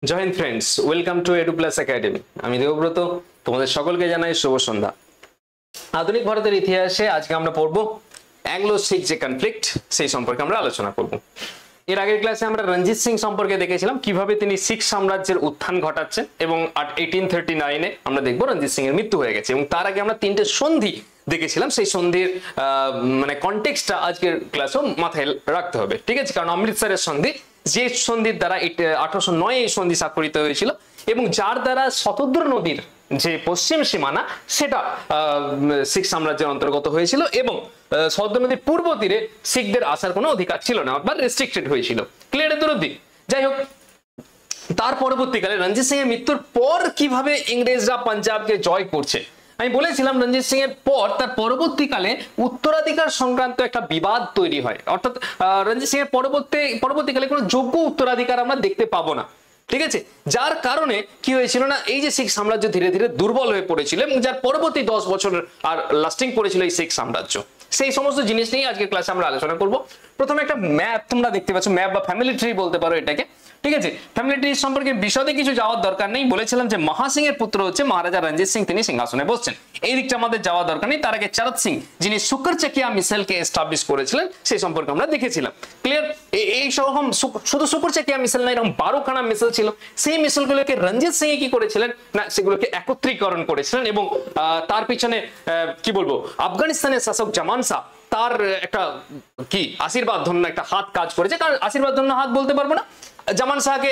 জয় হিন্দ friends, welcome to edu plus academy. আমি দেবব্রত, তোমাদের সকলকে জানাই শুভ সন্ধ্যা। আধুনিক ভারতের ইতিহাসে আজকে আমরা পড়ব অ্যাংলো শিখ যে কনফ্লিক্ট, সেই সম্পর্কে আমরা আলোচনা করব। এর আগের ক্লাসে আমরা রঞ্জিত সিং সম্পর্কে দেখেছিলাম কিভাবে তিনি শিখ সাম্রাজ্যের উত্থান ঘটাচ্ছেন, এবং 1839-এ আমরা দেখবো রঞ্জিত সিং এর মৃত্যু হয়ে গেছে। এবং তার আগে আমরা তিনটে সন্ধি দেখেছিলাম, সেই সন্ধির মানে কনটেক্সটটা আজকের ক্লাসেও মাথায় রাখতে হবে, ঠিক আছে? কারণ অমৃতসরের সন্ধি, যে সন্ধির দ্বারা 1809 এই সন্ধি স্বাক্ষরিত হয়েছিল এবং যার দ্বারা শতদ্র নদীর যে পশ্চিম সীমানা সেটা শিখ সাম্রাজ্যের অন্তর্গত হয়েছিল, এবং শতদ্র নদীর পূর্ব তীরে শিখদের আসার কোনো অধিকার ছিল না বা রেস্ট্রিক্টেড হয়েছিল। ক্লিয়ার এতদিন? যাই হোক, তার পরবর্তীকালে রঞ্জিত সিং এর মৃত্যুর পর কিভাবে ইংরেজরা পাঞ্জাবকে জয় করছে, আমি বলেছিলাম রঞ্জিত সিং এর পর তার পরবর্তীকালে উত্তরাধিকার সংক্রান্ত একটা বিবাদ তৈরি হয়। অর্থাৎ রঞ্জিত সিং এর পরবর্তীকালে কোনো যোগ্য উত্তরাধিকার আমরা দেখতে পাবো না, ঠিক আছে? যার কারণে কি হয়েছিল না, এই যে শিখ সাম্রাজ্য ধীরে ধীরে দুর্বল হয়ে পড়েছিল এবং যার পরবর্তী 10 বছর আর লাস্টিং করেছিল এই শিখ সাম্রাজ্য। সেই সমস্ত জিনিস নিয়ে আজকের ক্লাসে আমরা আলোচনা করব। প্রথমে একটা ম্যাপ তোমরা দেখতে পাচ্ছ, ম্যাপ বা ফ্যামিলি ট্রি বলতে পারো এটাকে, ঠিক আছে? ফ্যামিলি ট্রি সম্পর্কে বিশদে কিছু যাওয়ার দরকার নেই। বলেছিলাম যে মহা সিং এর পুত্র হচ্ছে মহারাজা রঞ্জিত সিং, তিনি সিংহাসনে বসছেন। এই দিকটা আমাদের যাওয়ার দরকার নেই। তার আগে চরত সিং, যিনি শুকরচাকিয়া মিসাইলকে এস্টাবলিশ করেছিলেন, সেই সম্পর্কে আমরা দেখেছিলাম। ক্লিয়ার? এই রকম শুধু শুকরচাকিয়া মিসাইল না, এরকম 12খানা মিসাইল ছিল। সেই মিসাইলগুলোকে রঞ্জিত সিং কি করেছিলেন না, সেগুলোকে একত্রীকরণ করেছিলেন এবং তার পিছনে কি বলবো, আফগানিস্তানের শাসক জামান শাহ তার একটা কি আশীর্বাদ ধন্য একটা হাত কাজ করেছে। কারণ আশীর্বাদ ধন্য হাত বলতে পারবো না, জামান শাহকে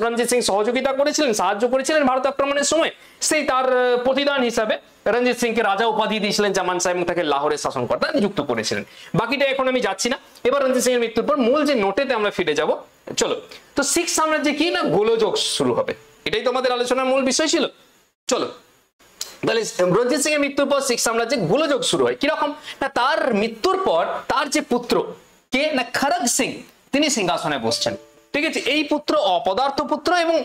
রঞ্জিত সিং সহযোগিতা করেছিলেন, সাহায্য করেছিলেন ভারত আক্রমণের সময়। সেই তার প্রতিদান হিসাবে রঞ্জিত সিংকে রাজা উপাধি দিয়েছিলেন জামান শাহ এবং তাকে লাহোরের শাসনকর্তা নিযুক্ত করেছিলেন। বাকিটা এখন আমি যাচ্ছি না। এবার রঞ্জিত সিং এর মৃত্যুর পর মূল যে নোটেতে আমরা ফিরে যাব। চলো, তো শিখ সাম্রাজ্যে কি না গোলযোগ শুরু হবে, এটাই তো আমাদের আলোচনার মূল বিষয় ছিল। চলো, তাহলে রঞ্জিত সিং এর মৃত্যুর পর শিখ সাম্রাজ্যে গোলযোগ শুরু হয়। কিরকম না, তার মৃত্যুর পর তার যে পুত্র কে না খড়গ সিং, তিনি সিংহাসনে বসছেন, ঠিক আছে? এই পুত্র অপদার্থ পুত্র এবং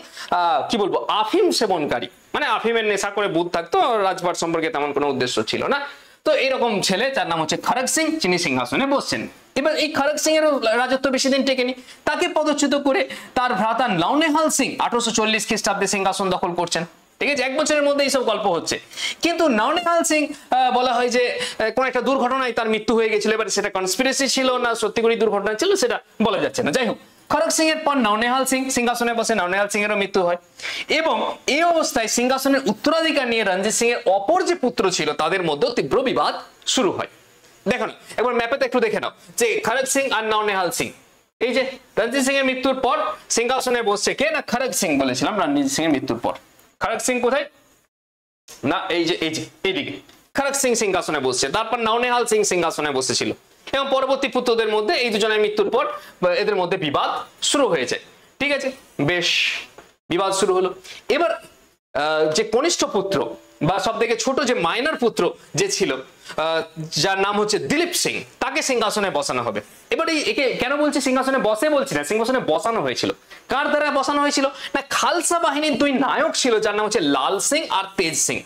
কি বলবো, আফিম সেবনকারী, মানে আফিমের নেশা করে বুধ থাকতো, রাজপাট সম্পর্কে তেমন কোনো উদ্দেশ্য ছিল না। তো এরকম ছেলে, যার নাম হচ্ছে খড়গ সিং, যিনি সিংহাসনে বসছেন। এবার এই খড়গ সিং এর রাজত্ব বেশি দিন টেকেনি, তাকে পদচ্যুত করে তার ভ্রাতা নওনেহাল সিং 1840 খ্রিস্টাব্দে সিংহাসন দখল করছেন, ঠিক আছে? 1 বছরের মধ্যে এইসব গল্প হচ্ছে। কিন্তু নওনেহাল সিং বলা হয় যে কোন একটা দুর্ঘটনায় তার মৃত্যু হয়ে গেছিল। এবার সেটা কনস্পিরেসি ছিল না সত্যি করে দুর্ঘটনা ছিল, সেটা বলা যাচ্ছে না। যাই হোক, খড়গ সিং এর পর নওনেহাল সিং সিংহাসনে বসে, নওনেহাল সিং এরও মৃত্যু হয়। এবং এই অবস্থায় সিংহাসনের উত্তরাধিকার নিয়ে রঞ্জিত সিং এর অপর যে পুত্র ছিল তাদের মধ্যে তীব্র বিবাদ শুরু হয়। দেখো না, একবার ম্যাপে একটু দেখে নাও যে খড়গ সিং আর নওনেহাল সিং, এই যে রঞ্জিত সিং এর মৃত্যুর পর সিংহাসনে বসছে কে না, খড়গ সিং। বলেছিলাম রঞ্জিত সিং এর মৃত্যুর পর খড়গ সিং কোথায় না, এই যে এইদিকে খড়গ সিং সিংহাসনে বসছে। তারপর নওনেহাল সিং সিংহাসনে বসেছিল এবং পরবর্তী পুত্রদের মধ্যে এই দুজনের মৃত্যুর পর এদের মধ্যে বিবাদ শুরু হয়েছে, ঠিক আছে? বেশ, বিবাদ শুরু হলো। এবার যে কনিষ্ঠ পুত্র বা সব থেকে ছোট যে মাইনর পুত্র যে ছিল, যার নাম হচ্ছে দিলীপ সিং, তাকে সিংহাসনে বসানো হবে। এবার একে কেন বলছি সিংহাসনে বসে, বলছি না, সিংহাসনে বসানো হয়েছিল। কার দ্বারা বসানো হয়েছিল না, খালসা বাহিনীর 2 নায়ক ছিল, যার নাম হচ্ছে লাল সিং আর তেজ সিং।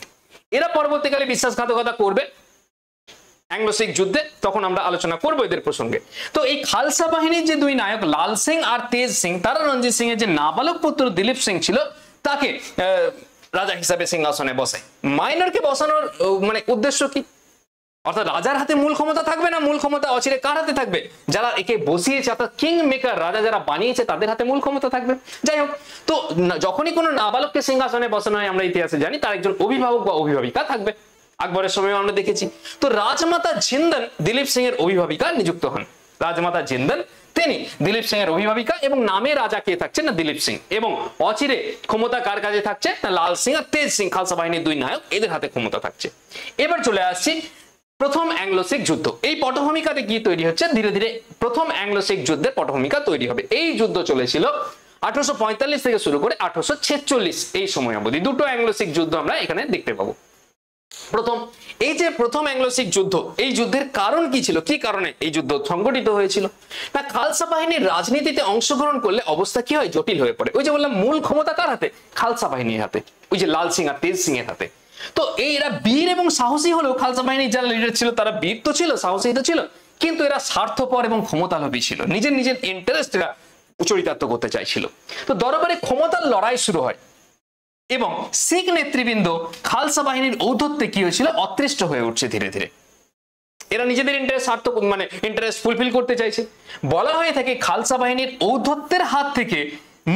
এরা পরবর্তীকালে বিশ্বাসঘাতকতা করবে অ্যাংলো শিখ যুদ্ধে, তখন আমরা আলোচনা করবো এদের প্রসঙ্গে। তো এই খালসা বাহিনীর যে 2 নায়ক লাল সিং আর তেজ সিং, তারা রঞ্জিত সিং এর যে নাবালক পুত্র দিলীপ সিং ছিল তাকে রাজা হিসাবে সিংহাসনে বসে। মাইনরকে বসানোর মানে উদ্দেশ্য কি, অর্থাৎ রাজার হাতে মূল ক্ষমতা থাকবে না, মূল ক্ষমতা অচিরে কার হাতে থাকবে, যারা একে বসিয়েছে, অর্থাৎ কিং মেকার, রাজা যারা বানিয়েছে তাদের হাতে মূল ক্ষমতা থাকবে। যাই হোক, তো যখনই কোনো নাবালককে সিংহাসনে বসানো হয়, আমরা ইতিহাসে জানি তার একজন অভিভাবক বা অভিভাবিকা থাকবে। আকবরের সময় আমরা দেখেছি। তো রাজমাতা জিন্দন দিলীপ সিং এর অভিভাবিকা নিযুক্ত হন। রাজমাতা জিন্দন তিনি দিলীপ সিং এর অভিভাবিকা, এবং নামে রাজা কে থাকছে না, দিলীপ সিং। এবং অচিরে ক্ষমতা কার কাছে থাকছে না, লাল সিং আর তেজ সিং, খালসা বাহিনীর 2 নায়ক, এদের হাতে ক্ষমতা থাকছে। এবার চলে আসছি প্রথম অ্যাংলো শিখ যুদ্ধ। এই পটভূমিকাতে কি তৈরি হচ্ছে, ধীরে ধীরে প্রথম অ্যাংলো শিখ যুদ্ধের পটভূমিকা তৈরি হবে। এই যুদ্ধ চলেছিল 1845 থেকে শুরু করে 1846 এই সময় অবধি। 2টো অ্যাংলো শিখ যুদ্ধ আমরা এখানে দেখতে পাবো। প্রথম অ্যাংলো শিখ যুদ্ধ, এই যুদ্ধের কারণ কি ছিল, কি কারণে এই যুদ্ধ সংগঠিত হয়েছিল না, খালসা বাহিনীর রাজনীতিতে অংশগ্রহণ করলে অবস্থা কি হয়, জটিল হয়ে পড়ে। ওই যে বললাম, মূল ক্ষমতা কার হাতে, খালসা বাহিনীর হাতে, ওই যে লাল সিং আর তেজ সিং এর হাতে। তো এরা বীর এবং সাহসী হলেও, খালসা বাহিনীর যারা লিডার ছিল তারা বীর তো ছিল, সাহসী তো ছিল, কিন্তু এরা স্বার্থপর এবং ক্ষমতালোভী ছিল। নিজের ইন্টারেস্ট এরা চরিতার্থ করতে চাইছিল। তো দরবারে ক্ষমতার লড়াই শুরু হয় এবং শিখ নেতৃবৃন্দ খালসা বাহিনীর ঔদ্ধত্যে কি হয়েছিল, অতৃষ্ট হয়ে উঠছে ধীরে ধীরে। এরা নিজেদের ইন্টারেস্ট ফুলফিল করতে চাইছে। বলা হয়ে থাকে খালসা বাহিনীর ঔদ্ধত্যের হাত থেকে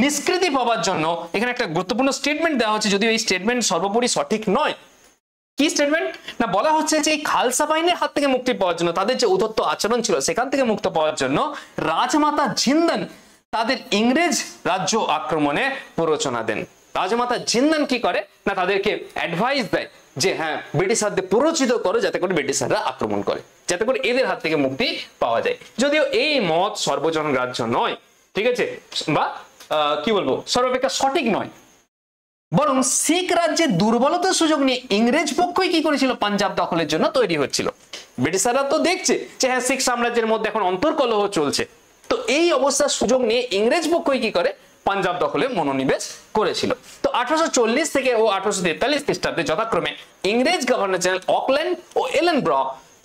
নিষ্কৃতি পাওয়ার জন্য এখানে একটা গুরুত্বপূর্ণ স্টেটমেন্ট দেওয়া হচ্ছে, যদিও এই স্টেটমেন্ট সর্বোপরি সঠিক নয়। কি স্টেটমেন্ট না, বলা হচ্ছে যে এই খালসা বাহিনীর হাত থেকে মুক্তি পাওয়ার জন্য, তাদের যে ঔদ্ধত্য আচরণ ছিল সেখান থেকে মুক্ত পাওয়ার জন্য রাজমাতা জিন্দন তাদের ইংরেজ রাজ্য আক্রমণে প্ররোচনা দেন। রাজমাতা জিন্দন কি করে না, তাদেরকে অ্যাডভাইস দেয় যে হ্যাঁ ব্রিটিশারদের প্ররোচিত করো যাতে করে ব্রিটিশাররা আক্রমণ করে, যাতে করে এদের হাত থেকে মুক্তি পাওয়া যায়। যদিও এই মত সর্বজনগ্রাহ্য নয়, ঠিক আছে, বা কি বলবো, সর্বাপেক্ষা সঠিক নয়। বরং শিখ রাজ্যের দুর্বলতার সুযোগ নিয়ে ইংরেজ পক্ষই কি করেছিল, পাঞ্জাব দখলের জন্য তৈরি হচ্ছিল। ব্রিটিশাররা তো দেখছে যে হ্যাঁ শিখ সাম্রাজ্যের মধ্যে এখন অন্তর্কলহ চলছে, তো এই অবস্থার সুযোগ নিয়ে ইংরেজ পক্ষই কি করে, পাঞ্জাব দখলে মনোনিবেশ করেছিল। তো 1840 থেকে ও 1843 খ্রিস্টাব্দে যথাক্রমে ইংরেজ গভর্নর জেনারেল অকল্যান্ড ও এলেন ব্র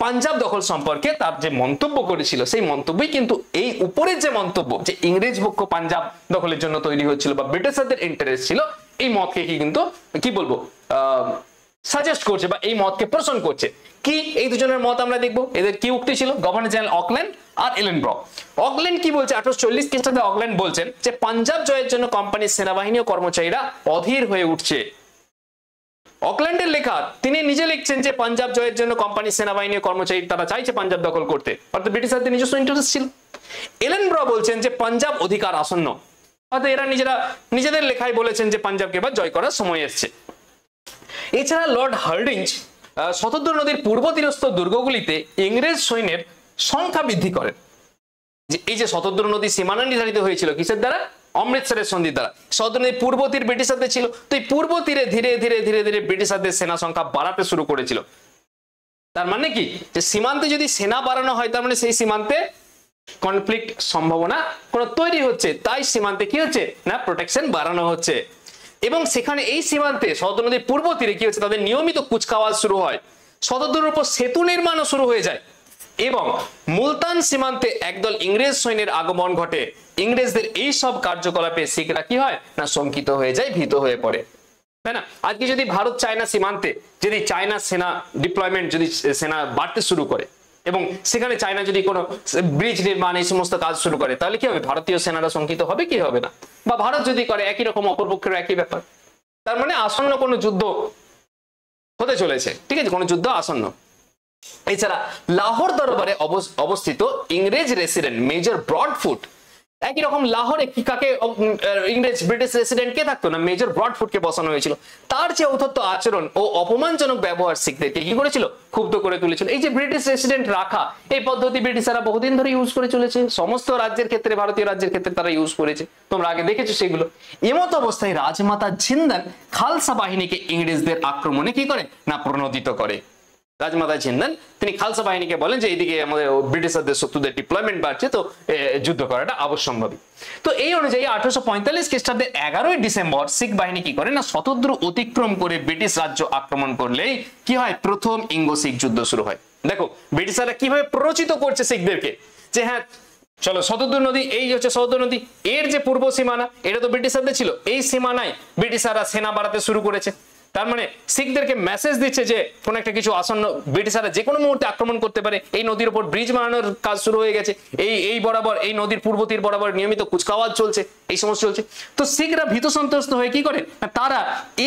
পাঞ্জাব দখল সম্পর্কে তার যে মন্তব্য করেছিল, সেই মন্তব্যই কিন্তু এই উপরের যে মন্তব্য যে ইংরেজ পক্ষ পাঞ্জাব দখলের জন্য তৈরি হচ্ছিল বা ব্রিটিশারদের ইন্টারেস্ট ছিল, এই মতকে কিন্তু কি বলবো সাজেস্ট করছে বা এই মতকে পোষণ করছে। কি এই দুজনের মত আমরা দেখবো, এদের কি উক্তি ছিল, গভর্নর জেনারেল অকল্যান্ড আর এলেন ব্র। অকল্যান্ড কি বলছে, 1840 খ্রিস্টাব্দে অকল্যান্ড বলছেন যে পাঞ্জাব জয়ের জন্য কোম্পানির সেনাবাহিনী ও কর্মচারীরা অধীর হয়ে উঠছে। অকল্যান্ডের লেখা, তিনি নিজে লিখছেন যে পাঞ্জাব জয়ের জন্য কোম্পানির সেনাবাহিনী ও কর্মচারী তারা চাইছে পাঞ্জাব দখল করতে, অর্থাৎ ব্রিটিশারদের নিজস্ব ইন্টারেস্ট ছিল। এলেন ব্র বলছেন যে পাঞ্জাব অধিকার আসন্ন, অর্থাৎ এরা নিজেদের লেখায় বলেছেন যে পাঞ্জাবকে এবার জয় করার সময় এসছে। এছাড়া লর্ড হার্ডিঞ্জ শতদ্রু নদীর পূর্ব তীরস্থ দুর্গগুলিতে ইংরেজ সৈন্যের সংখ্যা বৃদ্ধি করেন। যে এই যে শতদ্রু নদী সীমানা নির্ধারিত হয়েছিল কিসের দ্বারা, অমৃতসরের সন্ধির দ্বারা। শতদ্রু নদীর পূর্ব তীর ব্রিটিশারদের ছিল, তো এই পূর্ব তীরে ধীরে ধীরে ধীরে ধীরে ব্রিটিশারদের সেনা সংখ্যা বাড়াতে শুরু করেছিল। তার মানে কি, যে সীমান্তে যদি সেনা বাড়ানো হয় তার মানে সেই সীমান্তে কনফ্লিক্ট সম্ভাবনা কোন তৈরি হচ্ছে, তাই সীমান্তে কি হচ্ছে না প্রোটেকশন বাড়ানো হচ্ছে। এবং সেখানে এই সীমান্তে শতদ্রু নদীর পূর্ব তীরে কি হচ্ছে, তাদের নিয়মিত কুচকাওয়াজ শুরু হয়, শতদ্রুর উপর সেতু নির্মাণও শুরু হয়ে যায় এবং মুলতান সীমান্তে একদল ইংরেজ সৈন্যের আগমন ঘটে। ইংরেজদের এই সব কার্যকলাপে শিখরা কি হয় না শঙ্কিত হয়ে যায়, ভীত হয়ে পড়ে, তাই না। আজকে যদি ভারত চায়না সীমান্তে যদি চায়না সেনা ডিপ্লয়মেন্ট, যদি সেনা বাড়তে শুরু করে এবং সেখানে চায়না যদি কোনো ব্রিজ নির্মাণ এই সমস্ত কাজ শুরু করে, তাহলে কি হবে, ভারতীয় সেনারা শঙ্কিত হবে কি হবে না, বা ভারত যদি করে একই রকম অপরপক্ষের একই ব্যাপার। তার মানে আসন্ন কোনো যুদ্ধ হতে চলেছে, ঠিক আছে, কোনো যুদ্ধ আসন্ন। এছাড়া লাহোর দরবারে অবস্থিত ইংরেজ রেসিডেন্ট মেজর ব্রডফুট, একই রকম লাহোরে কি কাকে ইংরেজ ব্রিটিশ রেসিডেন্ট কে থাকতো না, মেজর ব্রডফুটকে বসানো হয়েছিল। তার যে ঔদ্ধত্য আচরণ ও অপমানজনক ব্যবহার শিখদেরকে কি করেছিল, ক্ষুব্ধ করে তুলেছিল। এই যে ব্রিটিশ রেসিডেন্ট রাখা, এই পদ্ধতি ব্রিটিশাররা বহুদিন ধরে ইউজ করে চলেছে, সমস্ত রাজ্যের ক্ষেত্রে, ভারতীয় রাজ্যের ক্ষেত্রে তারা ইউজ করেছে, তোমরা আগে দেখেছো সেগুলো। এমত অবস্থায় রাজমাতা জিন্দন খালসা বাহিনীকে ইংরেজদের আক্রমণে কি করে না প্রণোদিত করে। রাজমাতা জিন্দন তিনি খালসা বাহিনীকে বলেন যে এইদিকে আমাদের ব্রিটিশারদের শত্রুদের ডিপ্লয়মেন্ট বাড়ছে, তো যুদ্ধ করাটা আবশ্যম্ভাবী। তো এই অনুযায়ী 1845 খ্রিস্টাব্দে 11ই ডিসেম্বর শিখ বাহিনী কি করে না শতদ্রু অতিক্রম করে ব্রিটিশ রাজ্য আক্রমণ করলেই কি হয়, প্রথম ইঙ্গো শিখ যুদ্ধ শুরু হয়। দেখো ব্রিটিশাররা কিভাবে প্ররোচিত করছে শিখদেরকে যে হ্যাঁ চলো শতদ্রু নদী, এই হচ্ছে শতদ্রু নদী, এর যে পূর্ব সীমানা এটা তো ব্রিটিশারদের ছিল, এই সীমানায় ব্রিটিশাররা সেনা বাড়াতে শুরু করেছে। তার মানে শিখদেরকে মেসেজ দিচ্ছে যে কোন একটা কিছু আসন্ন, ব্রিটিশাররা যে কোনো মুহূর্তে আক্রমণ করতে পারে। এই নদীর উপর ব্রিজ বানানোর কাজ শুরু হয়ে গেছে, এই বরাবর এই নদীর পূর্ব তীর বরাবর নিয়মিত কুচকাওয়াজ চলছে, এই সমস্ত চলছে। তো শিখরা ভীত সন্ত্রস্ত হয়ে কি করে, তারা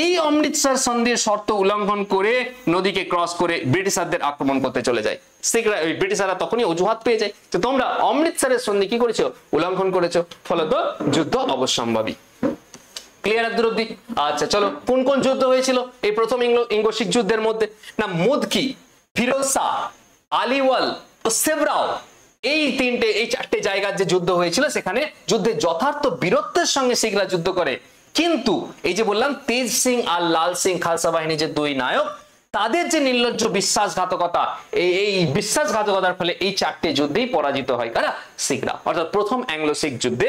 এই অমৃতসর সন্ধির শর্ত উল্লঙ্ঘন করে নদীকে ক্রস করে ব্রিটিশারদের আক্রমণ করতে চলে যায়। শিখরা ওই ব্রিটিশাররা তখনই অজুহাত পেয়ে যায় যে তোমরা অমৃতসরের সন্ধি কি করেছো, উল্লঙ্ঘন করেছো, ফলত যুদ্ধ অবশ্যম্ভাবী। ক্লিয়ার এত অবধি? আচ্ছা চলো, কোন কোন যুদ্ধ হয়েছিল এই প্রথম ইঙ্গো শিখ যুদ্ধের মধ্যে না, মুদকি, ফিরোজ শাহ, আলিওয়াল ও সেবরাও, এই চারটে জায়গার যে যুদ্ধ হয়েছিল সেখানে যুদ্ধে যথার্থ বীরত্বের সঙ্গে শিখরা যুদ্ধ করে। কিন্তু এই যে বললাম তেজ সিং আর লাল সিং খালসা বাহিনী যে দুই নায়ক, তাদের যে নির্লজ্জ বিশ্বাসঘাতকতা, এই বিশ্বাসঘাতকতার ফলে এই চারটে যুদ্ধেই পরাজিত হয় কারা, শিখরা। অর্থাৎ প্রথম অ্যাংলো শিখ যুদ্ধে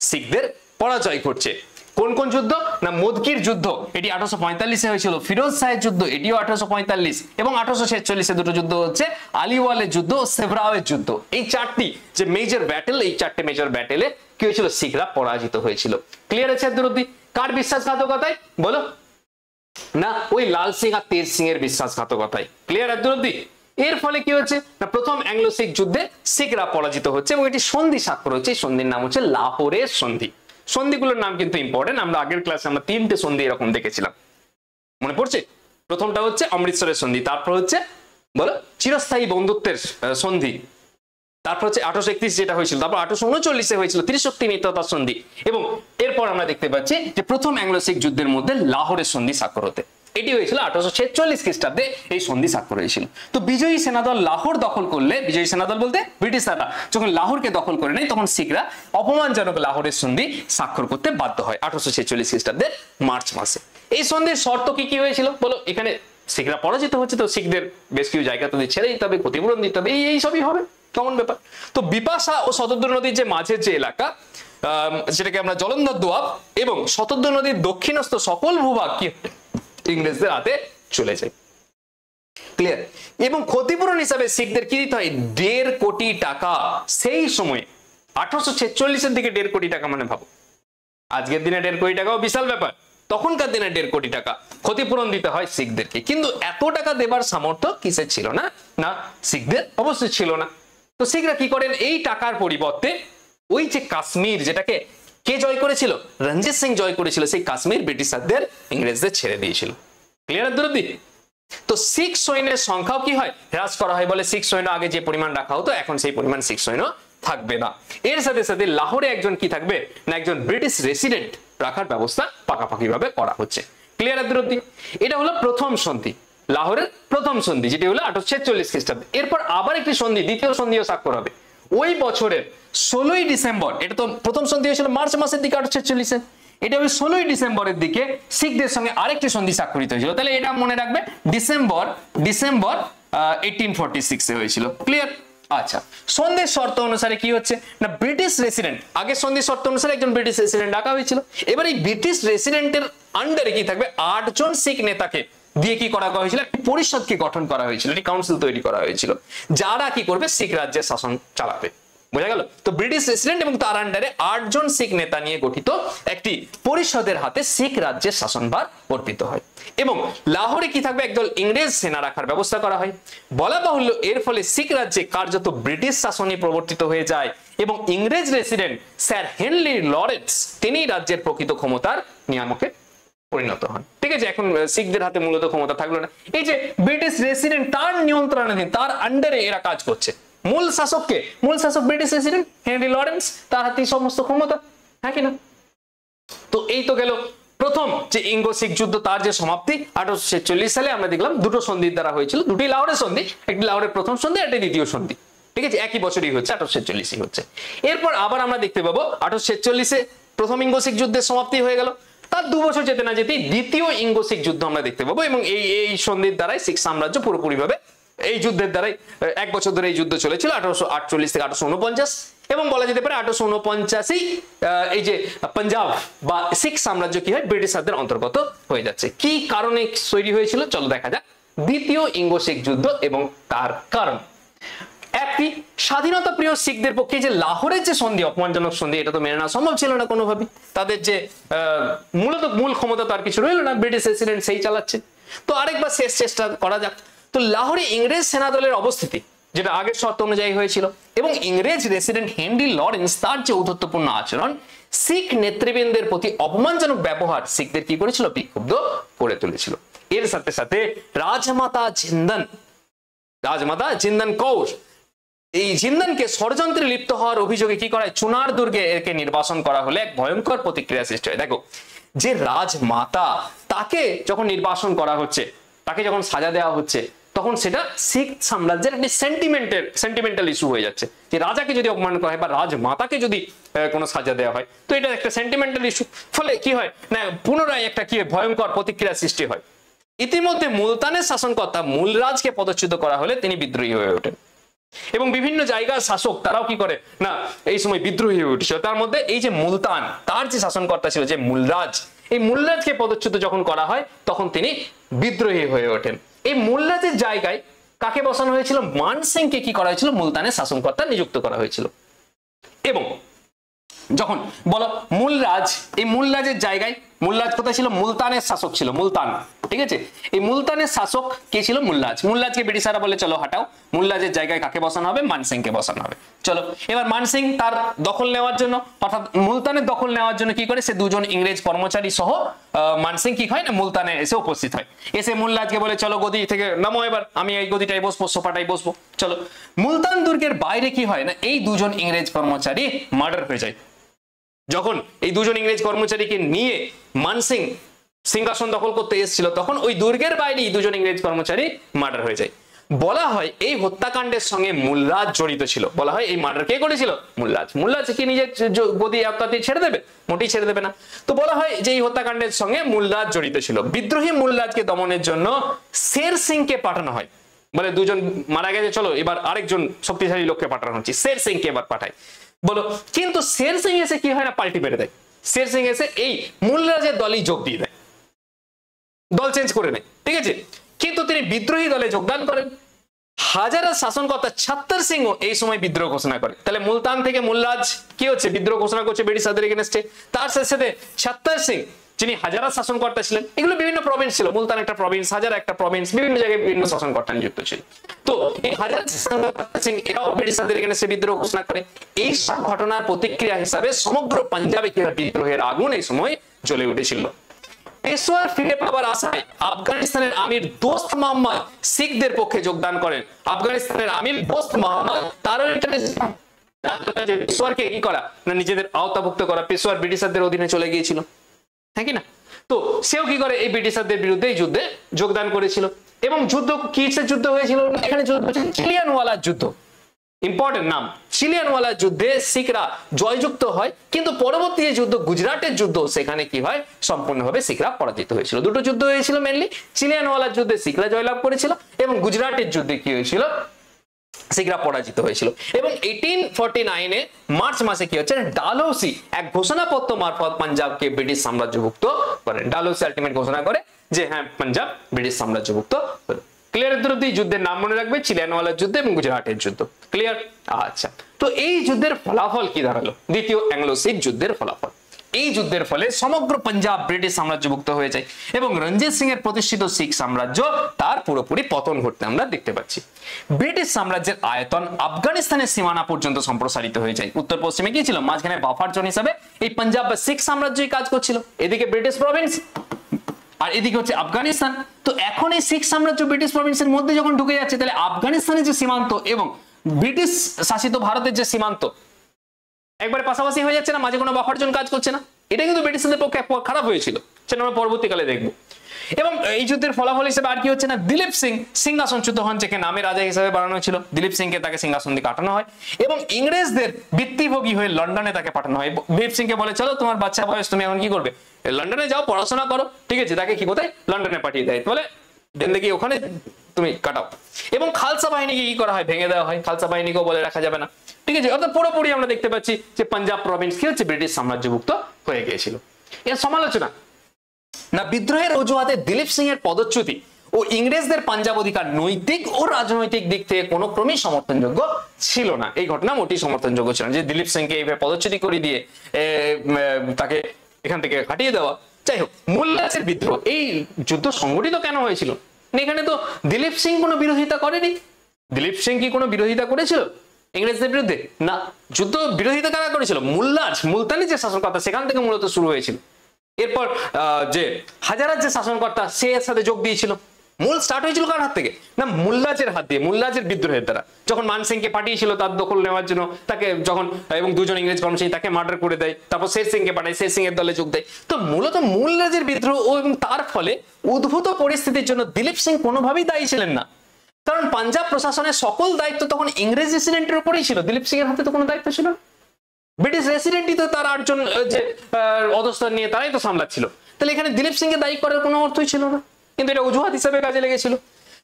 শিখদের পরাজয় ঘটছে। কোন কোন যুদ্ধ না, মুদকির যুদ্ধ এটি 1845 হয়েছিল, ফিরোজ শাহের যুদ্ধ এটিও 1845 এবং 1846 দুটো যুদ্ধ হচ্ছে আলিওয়ালের যুদ্ধ ও সেবরাওয়ের যুদ্ধ। এই চারটি যে মেজর ব্যাটেল, এই চারটে মেজর ব্যাটেলে কি হয়েছিল? শিখরা পরাজিত হয়েছিল। ক্লিয়ার আছে এত অবধি? কার বিশ্বাসঘাতকতায় বলো? না, ওই লাল সিং আর তেজ সিং এর বিশ্বাসঘাতকতায়। ক্লিয়ার এত অবধি? এর ফলে কি হচ্ছে না, প্রথম অ্যাংলো শিখ যুদ্ধে শিখরা পরাজিত হচ্ছে এবং এটি সন্ধি স্বাক্ষর হচ্ছে। এই সন্ধির নাম হচ্ছে লাহোরের সন্ধি। সন্ধিগুলোর নাম কিন্তু ইম্পর্টেন্ট, আমরা আগের ক্লাসে আমরা 3টে সন্ধি এরকম দেখেছিলাম, মনে পড়ছে? প্রথমটা হচ্ছে অমৃতসরের সন্ধি, তারপর হচ্ছে বলো চিরস্থায়ী বন্ধুত্বের সন্ধি, তারপর হচ্ছে 1831 যেটা হয়েছিল, তারপর 1839 হয়েছিল ত্রিশক্তি মিত্রতার সন্ধি, এবং এরপর আমরা দেখতে পাচ্ছি যে প্রথম অ্যাংলো শিখ যুদ্ধের মধ্যে লাহোরের সন্ধি স্বাক্ষর হতে, এটি হয়েছিল 1846 খ্রিস্টাব্দে এই সন্ধি স্বাক্ষর হয়েছিল। তো বিজয়ী সেনাদল লাহোর দখল করলে, বিজয়ী সেনাদল বলতে ব্রিটিশরা যখন লাহোরকে দখল করে নেয় তখন শিখরা অপমানজনক লাহোরের সন্ধি স্বাক্ষর করতে বাধ্য হয় 1846 খ্রিস্টাব্দের মার্চ মাসে। এই সন্ধির শর্ত কি কি হয়েছিল বলো? এখানে শিখরা পরাজিত হচ্ছে, তো শিখদের বেশ কিছু জায়গা তাদের ছেড়ে দিতে হবে, ক্ষতিপূরণ দিতে হবে, এই সবই হবে, কমন ব্যাপার। তো বিপাশা ও শতদ্রু নদীর যে মাঝের যে এলাকা, সেটাকে আমরা জলন্ধর দোয়াব, এবং শতদ্রু নদীর দক্ষিণস্থ সকল ভূভাগ কি ইংরেজদের হাতে চলে যায়। ক্লিয়ার? এবং ক্ষতিপূরণ হিসাবে শিখদের কি দিতে হয়? 1.5 কোটি টাকা। সেই সময় 1846 দিকে 1.5 কোটি টাকা, মানে ভাবো আজকের দিনে 1.5 কোটি টাকাও বিশাল ব্যাপার, তখনকার দিনে 1.5 কোটি টাকা ক্ষতিপূরণ দিতে হয় শিখদেরকে। কিন্তু এত টাকা দেবার সামর্থ্য কিসের ছিল না? না, শিখদের অবশ্যই ছিল না। তো শিখরা কি করেন? এই টাকার পরিবর্তে ওই যে কাশ্মীর, যেটাকে কে জয় করেছিল? রঞ্জিত সিং জয় করেছিল, সেই কাশ্মীর ব্রিটিশারদের ইংরেজদের ছেড়ে দিয়েছিল। ক্লিয়ার দুরদি? তো শিখ সৈন্যের সংখ্যাও কি হয়? হ্রাস করা হয়, বলে শিখ সৈন্য আগে যে পরিমাণ রাখা হতো এখন সেই পরিমাণ শিখ সৈন্য থাকবে না। এর সাথে সাথে লাহোরে একজন কি থাকবে না, একজন ব্রিটিশ রেসিডেন্ট রাখার ব্যবস্থা পাকাপাকি ভাবে করা হচ্ছে। ক্লিয়ার দুরদি? এটা হলো প্রথম সন্ধি, লাহোরের প্রথম সন্ধি, যেটি হলো 1846 খ্রিস্টাব্দে। এরপর আবার একটি সন্ধি, দ্বিতীয় সন্ধিও স্বাক্ষর হবে ওই বছরের 16ই ডিসেম্বর। এটা তো প্রথম সন্ধি হয়েছিল মার্চ মাসের দিকে 1846-এ, এটা ওই 16ই ডিসেম্বরের দিকে শিখদের সঙ্গে আরেকটি সন্ধি স্বাক্ষরিত হয়েছিল। তাহলে এটা মনে রাখবে, ডিসেম্বর 1846 হয়েছিল। ক্লিয়ার? আচ্ছা, সন্ধির শর্ত অনুসারে কি হচ্ছে না, ব্রিটিশ রেসিডেন্ট, আগে সন্ধির শর্ত অনুসারে একজন ব্রিটিশ রেসিডেন্ট ডাকা হয়েছিল, এবার এই ব্রিটিশ রেসিডেন্টের আন্ডারে কি থাকবে? 8 জন শিখ নেতাকে দিয়ে কি করা হয়েছিল? একটি পরিষদকে গঠন করা হয়েছিল, একটি কাউন্সিল তৈরি করা হয়েছিল, যারা কি করবে? শিখ রাজ্যের শাসন চালাবে। বোঝা গেল? তো ব্রিটিশ রেসিডেন্ট এবং তার আন্ডারে 8 জন শিখ নেতা নিয়ে গঠিত একটি পরিষদের হাতে শিখ রাজ্যের শাসনভার অর্পিত হয়, এবং লাহোরে কি থাকবে? একদল ইংরেজ সেনা রাখার ব্যবস্থা করা হয়। বলা বাহুল্য, এর ফলে শিখ রাজ্যে কার্যত ব্রিটিশ শাসনই প্রবর্তিত হয়ে যায় এবং ইংরেজ রেসিডেন্ট স্যার হেনরি লরেন্স তিনি রাজ্যের প্রকৃত ক্ষমতার নিয়ামকে পরিণত হন। ঠিক আছে? এখন শিখদের হাতে মূলত ক্ষমতা থাকলো না, এই যে ব্রিটিশ রেসিডেন্ট তার নিয়ন্ত্রণাধীন, তার আন্ডারে এরা কাজ করছে। মূল শাসক ব্রিটিশ রেসিডেন্ট হেনরি লরেন্স, তার হাতে সমস্ত ক্ষমতা, হ্যাঁ কিনা? তো এই তো গেল প্রথম যে ইঙ্গো শিখ যুদ্ধ, তার যে সমাপ্তি 1846 সালে আমরা দেখলাম দুটো সন্ধির দ্বারা হয়েছিল, দুটি লাহোরের সন্ধি, একটি লাহোরের প্রথম সন্ধি, একটি দ্বিতীয় সন্ধি। ঠিক আছে? একই বছরই হচ্ছে, 1846 হচ্ছে। এরপর আবার আমরা দেখতে পাবো 1846-এ প্রথম ইঙ্গো শিখ যুদ্ধের সমাপ্তি হয়ে গেল, তার 2 বছর যেতে না যেতেই দ্বিতীয় ইঙ্গো শিখ যুদ্ধ আমরা দেখতে পাবো, এবং এই সন্ধির দ্বারাই শিখ সাম্রাজ্য পুরোপুরিভাবে, এই যুদ্ধের দ্বারাই 1 বছর ধরে এই যুদ্ধ চলেছিল 1848 থেকে 1849, এবং বলা যেতে পারে 1849-এই এই যে পাঞ্জাব বা শিখ সাম্রাজ্য কি হয়? ব্রিটিশারদের অন্তর্গত হয়ে যাচ্ছে। কি কারণে তৈরি হয়েছিল চলো দেখা যাক, দ্বিতীয় ইঙ্গো শিখ যুদ্ধ এবং তার কারণ। একটি স্বাধীনতা প্রিয় শিখদের পক্ষে যে লাহোরের যে সন্ধি, অপমানজনক সন্ধি, এটা তো মেনে নেওয়া সম্ভব ছিল না কোনোভাবেই। তাদের যে মূলত মূল ক্ষমতা তো আর কিছু রইল না, ব্রিটিশ রেসিডেন্ট সেই চালাচ্ছে। তো আরেকবার শেষ চেষ্টা করা যাক। তো লাহোরে ইংরেজ সেনাদলের অবস্থিতি যেটা আগের শর্ত অনুযায়ী হয়েছিল, এবং ইংরেজ রেসিডেন্ট হেনরি লরেন্স তার যে ঔদ্ধত্যপূর্ণ আচরণ, শিখ নেতৃবৃন্দের প্রতি অপমানজনক ব্যবহার শিখদের কি করেছিল? বিক্ষুব্ধ করে তুলেছিল। এর সাথে সাথে রাজমাতা জিন্দন কৌর, এই জিন্দনকে ষড়যন্ত্রে লিপ্ত হওয়ার অভিযোগে কি করা হয়? চুনার দুর্গে একে নির্বাসন করা হলে এক ভয়ঙ্কর প্রতিক্রিয়া সৃষ্টি হয়। দেখো, যে রাজমাতা, তাকে যখন নির্বাসন করা হচ্ছে, তাকে যখন সাজা দেওয়া হচ্ছে, তখন সেটা শিখ সাম্রাজ্যের একটি সেন্টিমেন্টাল ইস্যু হয়ে যাচ্ছে, যে রাজাকে যদি অপমান করা হয় বা রাজমাতাকে যদি কোনো সাজা দেওয়া হয়, তো এটা একটা সেন্টিমেন্টাল ইস্যু। ফলে কি হয় না, পুনরায় একটা কি ভয়ঙ্কর প্রতিক্রিয়া সৃষ্টি হয়। ইতিমধ্যে মুলতানের শাসনকর্তা মুলরাজকে পদচ্যুত করা হলে তিনি বিদ্রোহী হয়ে ওঠেন, এবং বিভিন্ন জায়গার শাসক তারাও কি করে না, এই সময় বিদ্রোহী হয়ে উঠেছিল। তার মধ্যে এই যে মুলতান, তার যে শাসনকর্তা ছিল যে মুলরাজ, এই মুলরাজকে পদচ্যুত যখন করা হয় তখন তিনি বিদ্রোহী হয়ে ওঠেন। এই মুলরাজের জায়গায় কাকে বসানো হয়েছিল? মান সিংকে কি করা হয়েছিল? মুলতানের শাসনকর্তা নিযুক্ত করা হয়েছিল। এবং যখন বলো মুলরাজ, এই মুলরাজের জায়গায়, মুলরাজ কোথায় ছিল? মুলতানের শাসক ছিল, মুলতান, ঠিক আছে? এই মুলতানের শাসক কে ছিল? মুলরাজ। মুলরাজকে ব্রিটিশাররা বলে চলো হাঁটাও, মুলরাজের জায়গায় কাকে বসানো হবে? মানসিংকে বসানো হবে। চলো এবার মানসিং তার দখল নেওয়ার জন্য, অর্থাৎ মুলতানের দখল নেওয়ার জন্য কি করে? সে দুজন ইংরেজ কর্মচারী সহ মানসিং কি হয় না মুলতানে এসে উপস্থিত হয়। এসে মুলরাজকে বলে চলো গদি থেকে নামো, এবার আমি এই গদিটাই বসবো, সোফাটাই বসবো। চলো মুলতান দুর্গের বাইরে কি হয় না, এই দুজন ইংরেজ কর্মচারী মার্ডার হয়ে যায়। যখন এই দুজন ইংরেজ কর্মচারীকে নিয়ে মানসিং সিংহাসন দখল করতে এসেছিল, তখন ওই দুর্গের বাইরে দুজন ইংরেজ কর্মচারী মার্ডার হয়ে যায়। বলা হয় এই হত্যাকাণ্ডের সঙ্গে মুলরাজ জড়িত ছিল। বলা হয় এই মার্ডার কে করেছিল? মুলরাজ। মুলরাজ কি নিজের গদি আত্মাতে ছেড়ে দেবে? মোটেই ছেড়ে দেবে না। তো বলা হয় যে এই হত্যাকাণ্ডের সঙ্গে মুলরাজ জড়িত ছিল। বিদ্রোহী মুলরাজকে দমনের জন্য শের সিংকে পাঠানো হয়। বলে দুজন মারা গেছে, চলো এবার আরেকজন শক্তিশালী লোককে পাঠানো হচ্ছে, শের সিংকে এবার পাঠায়। বলো কিন্তু শের সিং এসে কি হয় না, পাল্টি মেরে দেয়। শের সিং এসে এই মুলরাজের দলই যোগ দিয়ে দেয়, দল চেঞ্জ করে নেয়, ঠিক আছে? কিন্তু তিনি বিদ্রোহী দলে যোগদান করেন। হাজারা শাসনকর্তা ছত্তর সিংও এই সময় বিদ্রোহ ঘোষণা করে। তাহলে মুলতান থেকে মুলরাজ কি হচ্ছে? বিদ্রোহ ঘোষণা করছে ব্রিটিশারদের এগেইনস্টে। তার সাথে ছত্তর সিং যিনি হাজারা শাসনকর্তা ছিলেন, এগুলো বিভিন্ন প্রভিন্স ছিল, মুলতান একটা প্রভিন্স, হাজারা একটা প্রভিন্স, বিভিন্ন জায়গায় বিভিন্ন শাসনকর্তা নিযুক্ত ছিল। তো এই হাজারা সিং এরাও ব্রিটিশারদের এগেইনস্টে বিদ্রোহ ঘোষণা করে। এই সব ঘটনার প্রতিক্রিয়া হিসাবে সমগ্র পাঞ্জাবে কি বিদ্রোহের আগুন এই সময় জ্বলে উঠেছিল। পেশোয়ার ফিরে পাওয়ার আশায় আফগানিস্তানের আমির দোস্ত মোহাম্মদ শিখদের পক্ষে যোগদান করেন। আফগানিস্তানের আমির দোস্ত মোহাম্মদ তারও পেশোয়ারকে কি করা না, নিজেদের আওতাভুক্ত করা। পেশোয়ার ব্রিটিশারদের অধীনে চলে গিয়েছিল, হ্যাঁ কি না? তো সেও কি করে এই ব্রিটিশারদের বিরুদ্ধে এই যুদ্ধে যোগদান করেছিল। এবং যুদ্ধ কিসের যুদ্ধ হয়েছিল? এখানে যুদ্ধ হচ্ছে চিলিয়ানওয়ালার যুদ্ধ। ইম্পর্টেন্ট নাম, চিলিয়ানওয়ালা যুদ্ধে শিখরা জয়যুক্ত হয়, কিন্তু পরবর্তী যে যুদ্ধ গুজরাটের যুদ্ধ, সেখানে কি হয়? সম্পূর্ণভাবে শিখরা পরাজিত হয়েছিল। দুটো যুদ্ধ হয়েছিল মেনলি, চিলিয়ানওয়ালার যুদ্ধে শিখরা জয়লাভ করেছিল এবং গুজরাটের যুদ্ধে কি হয়েছিল? শিখরা পরাজিত হয়েছিল। এবং 1849 মার্চ মাসে কি হচ্ছে? ডালহৌসি এক ঘোষণাপত্র মারফত পাঞ্জাবকে ব্রিটিশ সাম্রাজ্যভুক্ত করেন। ডালহৌসি আলটিমেট ঘোষণা করে যে হ্যাঁ পাঞ্জাব ব্রিটিশ সাম্রাজ্যভুক্ত হলো। ক্লিয়ার? দুই যুদ্ধের নাম মনে রাখবে, চিলিয়ানওয়ালার যুদ্ধ এবং গুজরাটের যুদ্ধ। ক্লিয়ার? আচ্ছা, তো এই যুদ্ধের ফলাফল কি দাঁড়ালো? দ্বিতীয় অ্যাংলো শিখ যুদ্ধের ফলাফল। এই যুদ্ধের ফলে সমগ্র পাঞ্জাব ব্রিটিশ সাম্রাজ্যভুক্ত হয়ে যায় এবং রঞ্জিত সিং এর প্রতিষ্ঠিত শিখ সাম্রাজ্য তার পুরোপুরি পতন ঘটতে আমরা দেখতে পাচ্ছি। ব্রিটিশ সাম্রাজ্যের আয়তন আফগানিস্তানের সীমানা পর্যন্ত সম্প্রসারিত হয়ে যায়। উত্তর পশ্চিমে কি ছিল? মাঝখানে বাফার জোন হিসাবে এই পাঞ্জাব বা শিখ সাম্রাজ্যই কাজ করছিল। এদিকে ব্রিটিশ প্রভিন্স আর এদিকে হচ্ছে আফগানিস্তান। তো এখন এই শিখ সাম্রাজ্য ব্রিটিশ প্রভিন্সের মধ্যে যখন ঢুকে যাচ্ছে, তাহলে আফগানিস্তানের যে সীমান্ত এবং ব্রিটিশ শাসিত ভারতের যে সীমান্ত একবারে পাশাপাশি হয়ে যাচ্ছে না, মাঝে কোনো বাফার জোন কাজ করছে না। এটা কিন্তু ব্রিটিশদের পক্ষে খারাপ হয়েছিল, সেটা আমরা পরবর্তীকালে দেখবো। এবং এই যুদ্ধের ফলাফল হিসেবে আর কি হচ্ছে না, দিলীপ সিং সিংহাসনচ্যুত হন, যাকে নামে রাজা হিসেবে বানানো ছিল। দিলীপ সিংকে তাকে সিংহাসন দিয়ে কাটানো হয় এবং ইংরেজদের বৃত্তিভোগী হয়ে লন্ডনে তাকে পাঠানো হয়। দিলীপ সিংকে বলে চলো তোমার বাচ্চা বয়স, তুমি এখন কি করবে? লন্ডনে যাও, পড়াশোনা করো, ঠিক আছে? তাকে কি কোথায়? লন্ডনে পাঠিয়ে দেয়, বলে জিন্দেগি ওখানে তুমি কাটাও। এবং খালসা বাহিনীকে কি করা হয়? ভেঙে দেওয়া হয়। খালসা বাহিনীকেও বলে রাখা যাবে না, ঠিক আছে? অর্থাৎ পুরোপুরি আমরা দেখতে পাচ্ছি যে পাঞ্জাব প্রভিন্স কি হচ্ছে? ব্রিটিশ সাম্রাজ্যভুক্ত হয়ে গিয়েছিল। এর সমালোচনা না, বিদ্রোহের অজুহাতে দিলীপ সিং এর পদচ্যুতি ও ইংরেজদের পাঞ্জাব অধিকার নৈতিক ও রাজনৈতিক দিক থেকে কোনো ক্রমেই সমর্থনযোগ্য ছিল না। এই ঘটনা মোটেই সমর্থনযোগ্য ছিল না যে দিলীপ সিংকে এইভাবে পদচ্যুতি করে দিয়ে তাকে এখান থেকে হাঁটিয়ে দেওয়া। যাই হোক, মুলরাজের বিদ্রোহ, এই যুদ্ধ সংগঠিত কেন হয়েছিল? এখানে তো দিলীপ সিং কোনো বিরোধিতা করেনি। দিলীপ সিং কি কোনো বিরোধিতা করেছিল ইংরেজদের বিরুদ্ধে? না। যুদ্ধ বিরোধিতা কারা করেছিল? মুলরাজ, মুলতানি যে শাসনকর্তা, সেখান থেকে মূলত শুরু হয়েছিল। এরপর যে হাজারার যে শাসনকর্তা, সে এর সাথে যোগ দিয়েছিল। মূল স্টার্ট হয়েছিল কার হাত থেকে? না, মুলরাজের হাত দিয়ে, মুলরাজের বিদ্রোহের দ্বারা। যখন মানসিংকে পাঠিয়েছিল তার দখল নেওয়ার জন্য, তাকে যখন এবং দুজন ইংরেজ কর্মচারী তাকে মার্ডার করে দেয়, তারপর শের সিংকে পাঠায়, শের সিং এর দলে যোগ দেয়। তো মূলত মুলরাজের বিদ্রোহ এবং তার ফলে উদ্ভূত পরিস্থিতির জন্য দিলীপ সিং কোনোভাবেই দায়ী ছিলেন না, কারণ পাঞ্জাব প্রশাসনের সকল দায়িত্ব তখন ইংরেজ রেসিডেন্টের উপরেই ছিল। দিলীপ সিং এর হাতে তো কোনো দায়িত্ব ছিল না। ব্রিটিশ রেসিডেন্টই তো তার 8 জন যে অধস্তন নিয়ে তারাই তো সামলাচ্ছিল। তাহলে এখানে দিলীপ সিং কে দায়ী করার কোনো অর্থই ছিল না, কিন্তু এটা অজুহাত হিসেবে কাজে লেগেছিল।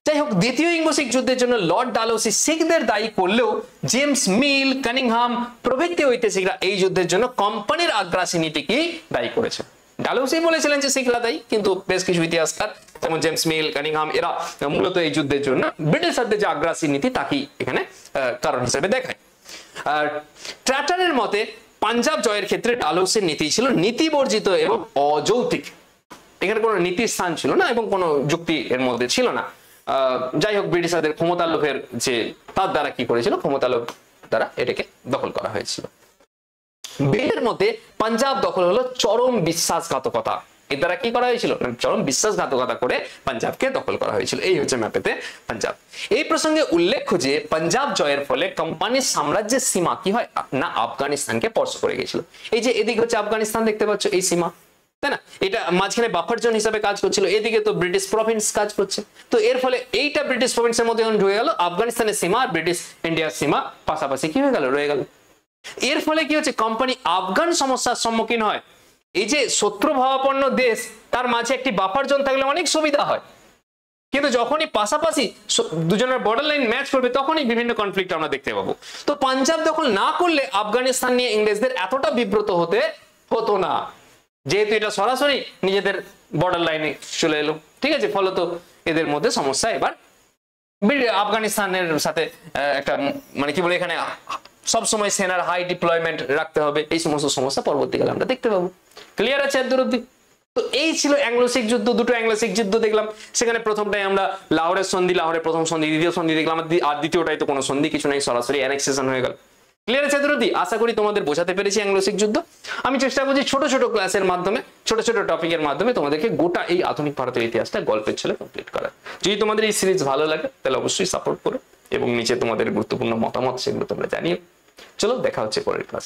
যাই হোক, দ্বিতীয় ইঙ্গো শিখ যুদ্ধের জন্য লর্ড ডালহৌসি শিখদের দায়ী করলেও জেমস মিল, কানিংহাম প্রভৃতি ঐতিহাসিকরা এই যুদ্ধের জন্য কোম্পানির আগ্রাসী নীতিকেই দায়ী করেছে। ডালহৌসি বলেছিলেন যে শিখরা দায়ী, কিন্তু বেশ কিছু ইতিহাসকার যেমন জেমস মিল, কানিংহাম এরা মূলত এই যুদ্ধের জন্য ব্রিটিশারদের যে আগ্রাসী নীতি তাকেই এখানে কারণ হিসেবে দেখায়। ট্র্যাটারের মতে পাঞ্জাব জয়ের ক্ষেত্রে ডালহৌসির নীতি ছিল নীতিবর্জিত এবং অযৌক্তিক। এখানে কোনো নীতির স্থান ছিল না এবং কোনো যুক্তি এর মধ্যে ছিল না। যাই হোক, ব্রিটিশারদের ক্ষমতা লোভের যে তার দ্বারা কি করেছিল, ক্ষমতা লোভ দ্বারা এটাকে দখল করা হয়েছিল। বিলের মধ্যে পাঞ্জাব দখল হলো চরম বিশ্বাসঘাতকতা। এর দ্বারা কি করা হয়েছিল, চরম বিশ্বাসঘাতকতা করে পাঞ্জাবকে দখল করা হয়েছিল। এই হচ্ছে ম্যাপেতে পাঞ্জাব। এই প্রসঙ্গে উল্লেখ্য যে পাঞ্জাব জয়ের ফলে কোম্পানির সাম্রাজ্যের সীমা কি হয় না, আফগানিস্তানকে স্পর্শ করে গিয়েছিল। এই যে এদিকে হচ্ছে আফগানিস্তান দেখতে পাচ্ছ, এই সীমা, তাই না, এটা মাঝখানে বাফার জোন হিসাবে কাজ করছিল, এদিকে তো ব্রিটিশ প্রভিন্স কাজ করছে। তো এর ফলে এইটা ব্রিটিশ প্রভিন্সের মধ্যে যখন ঢুকে গেল, আফগানিস্তানের সীমা আর ব্রিটিশ ইন্ডিয়ার সীমা পাশাপাশি কি হয়ে গেল, রয়ে গেল। এর ফলে কি হচ্ছে, কোম্পানি আফগান সমস্যার সম্মুখীন হয়। এই যে শত্রুভাবাপন্ন দেশ, তার মাঝে একটি বাফার জোন থাকলে অনেক সুবিধা হয়, কিন্তু যখনই পাশাপাশি দুজনের বর্ডার লাইন ম্যাচ করবে তখনই বিভিন্ন কনফ্লিক্ট আমরা দেখতে পাবো। তো পাঞ্জাব দখল না করলে আফগানিস্তান নিয়ে ইংরেজদের এতটা বিব্রত হতে হতো না, যেহেতু এটা সরাসরি নিজেদের বর্ডার লাইনে চলে এলো। ঠিক আছে, ফলত এদের মধ্যে সমস্যা এবার আফগানিস্তানের সাথে একটা মানে কি বলে, এখানে সবসময় সেনার হাই ডিপ্লয়মেন্ট রাখতে হবে, এই সমস্ত সমস্যা পরবর্তীকালে আমরা দেখতে পাবো। ক্লিয়ার আছে এর দূর অব্দি? তো এই ছিল অ্যাংলো শিখ যুদ্ধ। দুটো অ্যাংলো শিখ যুদ্ধ দেখলাম। সেখানে প্রথমটাই আমরা লাহোরের সন্ধি, লাহোরের প্রথম সন্ধি, দ্বিতীয় সন্ধি দেখলাম, আর দ্বিতীয়টাই তো কোনো সন্ধি কিছু নেই, সরাসরি অ্যানেক্সেশন হয়ে গেল। ক্লিয়ার আছে এর দূর অব্দি? আশা করি তোমাদের বোঝাতে পেরেছি অ্যাংলো শিখ যুদ্ধ। আমি চেষ্টা করছি ছোট ছোট ক্লাসের মাধ্যমে, ছোট ছোট টপিকের মাধ্যমে তোমাদেরকে গোটা এই আধুনিক ভারতের ইতিহাসটা গল্পের ছলে কমপ্লিট করা। যদি তোমাদের এই সিরিজ ভালো লাগে তাহলে অবশ্যই সাপোর্ট করো এবং নিচে তোমাদের গুরুত্বপূর্ণ মতামত সেগুলো তোমরা জানিও। চলো, দেখা হচ্ছে পরের ক্লাস।